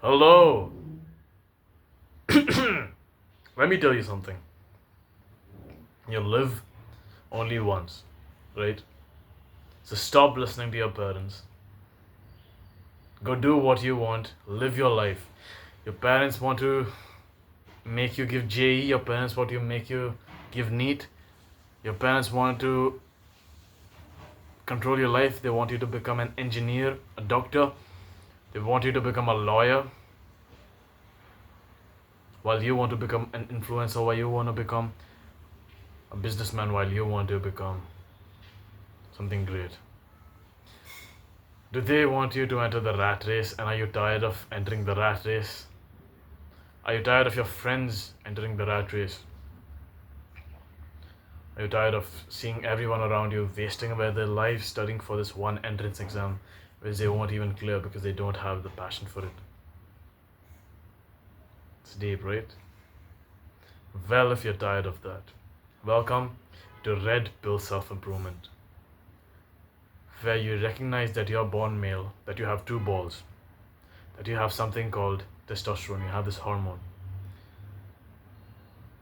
Hello. Let me tell you something. You live only once, right? So stop listening to your parents. Go do what you want. Live your life. Your parents want to make you give JE. Your parents want to make you give NEET. Your parents want to control your life. They want you to become an engineer, a doctor. They want you to become a lawyer. While you want to become an influencer, while you want to become a businessman, while you want to become something great. Do they want you to enter the rat race, and are you tired of entering the rat race? Are you tired of your friends entering the rat race? Are you tired of seeing everyone around you wasting away their lives studying for this one entrance exam which they won't even clear because they don't have the passion for it? It's deep, right? Well, if you're tired of that, welcome to Red Pill Self Improvement, where you recognize that you're born male, that you have two balls, that you have something called testosterone, you have this hormone,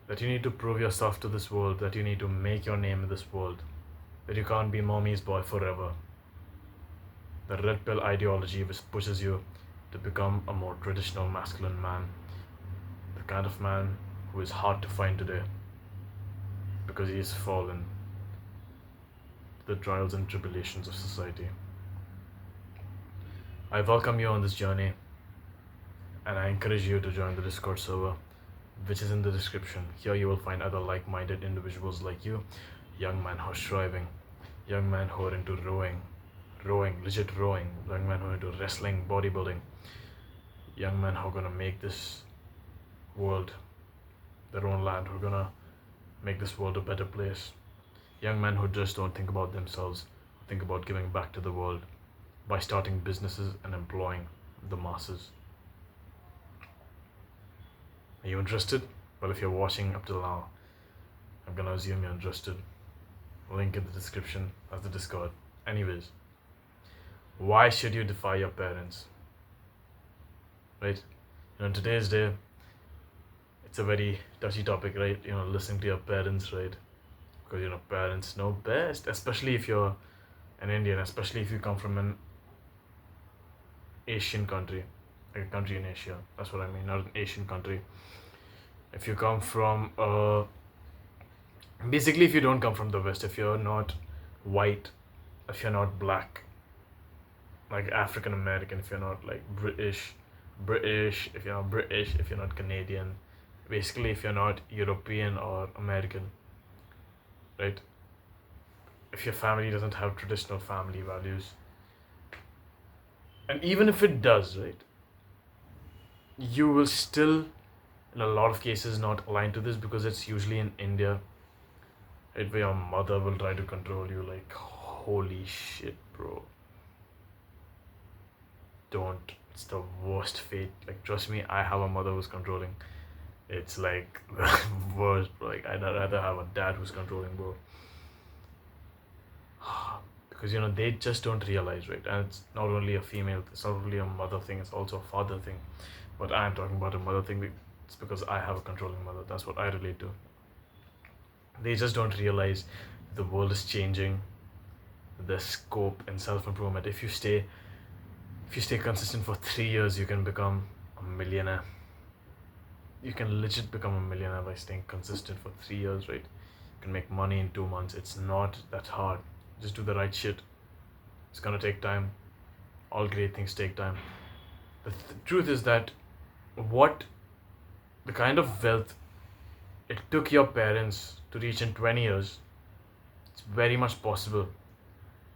that you need to prove yourself to this world, that you need to make your name in this world, that you can't be mommy's boy forever. The red pill ideology which pushes you to become a more traditional masculine man, the kind of man who is hard to find today because he has fallen to the trials and tribulations of society. I welcome you on this journey, and I encourage you to join the Discord server, which is in the description. Here you will find other like-minded individuals like you, young men who are striving, young men who are into legit rowing, young men who are into wrestling, bodybuilding, young men who are gonna make this world their own land, who are gonna make this world a better place. Young men who just don't think about themselves, think about giving back to the world by starting businesses and employing the masses. Are you interested? Well, if you're watching up till now, I'm gonna assume you're interested. Link in the description of the Discord. Anyways, why should you defy your parents? Right? In today's day, it's a very touchy topic, right? Listening to your parents, right? Because parents know best, especially if you're an Indian, especially if you come from an Asian country, like a country in Asia. That's what I mean, not an Asian country. If you come from basically, if you don't come from the West, if you're not white, if you're not black, like African American, if you're not like British, if you're not British, if you're not Canadian, basically if you're not European or American, right? If your family doesn't have traditional family values, and even if it does, right, you will still, in a lot of cases, not align to this because it's usually in India, right, where your mother will try to control you. Like, holy shit, bro. Don't. It's the worst fate. Like, trust me, I have a mother who's controlling. It's like the worst, bro. Like, I'd rather have a dad who's controlling, bro. Because they just don't realize, right? And it's not only a female, it's not only a mother thing, it's also a father thing. But I'm talking about a mother thing. It's because I have a controlling mother. That's what I relate to. They just don't realize the world is changing, the scope in self-improvement. If you stay consistent for 3 years, you can become a millionaire. You can legit become a millionaire by staying consistent for 3 years, right? You can make money in 2 months. It's not that hard. Just do the right shit. It's gonna take time. All great things take time. The truth is that what the kind of wealth it took your parents to reach in 20 years, it's very much possible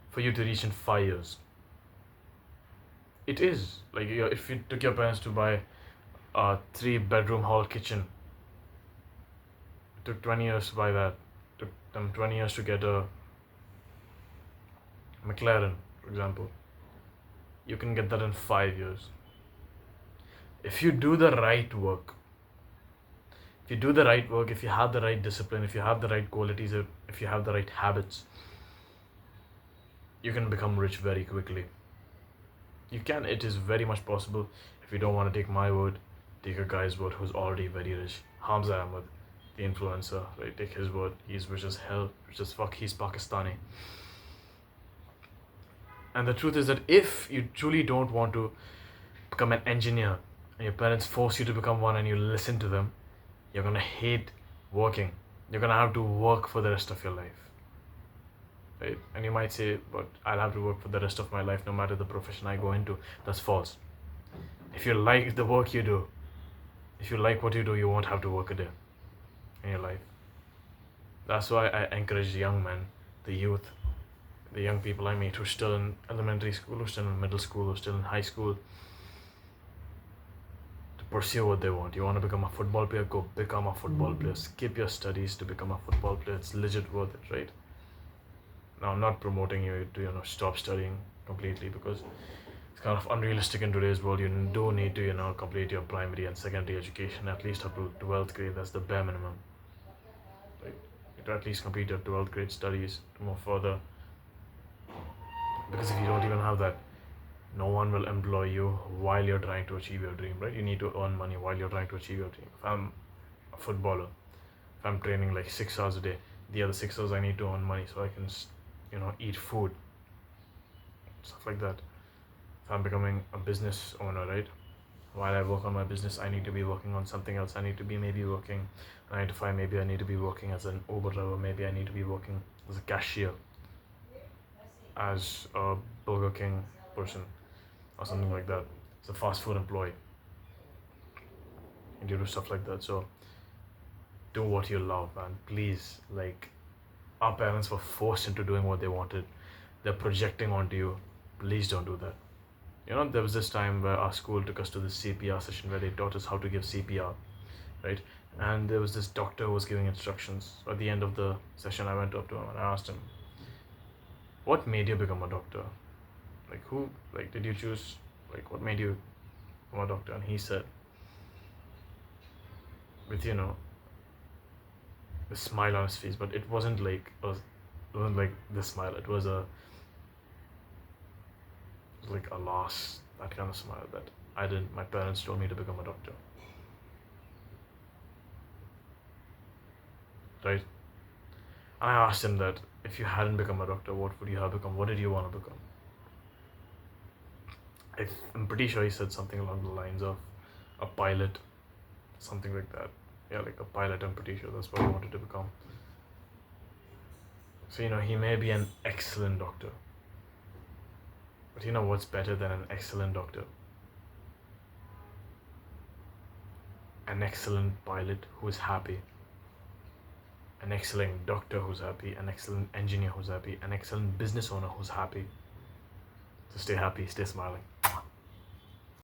for you to reach in 5 years. It is. Like, if you took your parents to buy a 3-bedroom hall kitchen, it took 20 years to buy that. It took them 20 years to get a McLaren, for example. You can get that in 5 years. If you do the right work, if you have the right discipline, if you have the right qualities, if you have the right habits, you can become rich very quickly. You can, it is very much possible. If you don't want to take my word, take a guy's word who's already very rich. Hamza Ahmed, the influencer, right? Take his word. He's rich as hell, rich as fuck. He's Pakistani. And the truth is that if you truly don't want to become an engineer and your parents force you to become one and you listen to them, you're gonna hate working. You're gonna have to work for the rest of your life. Right? And you might say, but I'll have to work for the rest of my life no matter the profession I go into. That's false. If you like the work you do, if you like what you do, you won't have to work a day in your life. That's why I encourage young men, the youth, the young people I meet who are still in elementary school, who are still in middle school, who are still in high school, to pursue what they want. You want to become a football player, go become a football player. Skip your studies to become a football player. It's legit worth it, right? Now, I'm not promoting you to, stop studying completely, because it's kind of unrealistic in today's world. You do need to, complete your primary and secondary education, at least up to 12th grade. That's the bare minimum, right? You to at least complete your 12th grade studies to move further. Because if you don't even have that, no one will employ you while you're trying to achieve your dream, right? You need to earn money while you're trying to achieve your dream. If I'm a footballer, if I'm training like 6 hours a day, the other 6 hours I need to earn money so I can, eat food, stuff like that. If I'm becoming a business owner, right? While I work on my business, I need to be working on something else. I need to be maybe working 9 to 5, maybe I need to be working as an Uber driver, maybe I need to be working as a cashier, as a Burger King person, or something like that. As a fast food employee. And you do stuff like that. So do what you love, man. Please, like, our parents were forced into doing what they wanted. They're projecting onto you. Please don't do that. There was this time where our school took us to this CPR session where they taught us how to give CPR, right? And there was this doctor who was giving instructions. At the end of the session, I went up to him and I asked him, what made you become a doctor? Did you choose, what made you become a doctor? And he said, with, a smile on his face, but it wasn't like this smile. It was like a loss, that kind of smile that I didn't. My parents told me to become a doctor, right? And I asked him that if you hadn't become a doctor, what would you have become? What did you want to become? I'm pretty sure he said something along the lines of a pilot, something like that. Yeah, like a pilot. I'm pretty sure that's what he wanted to become. So he may be an excellent doctor, but what's better than an excellent doctor? An excellent pilot who is happy, an excellent doctor who's happy, an excellent engineer who's happy, an excellent business owner who's happy. So stay happy, stay smiling.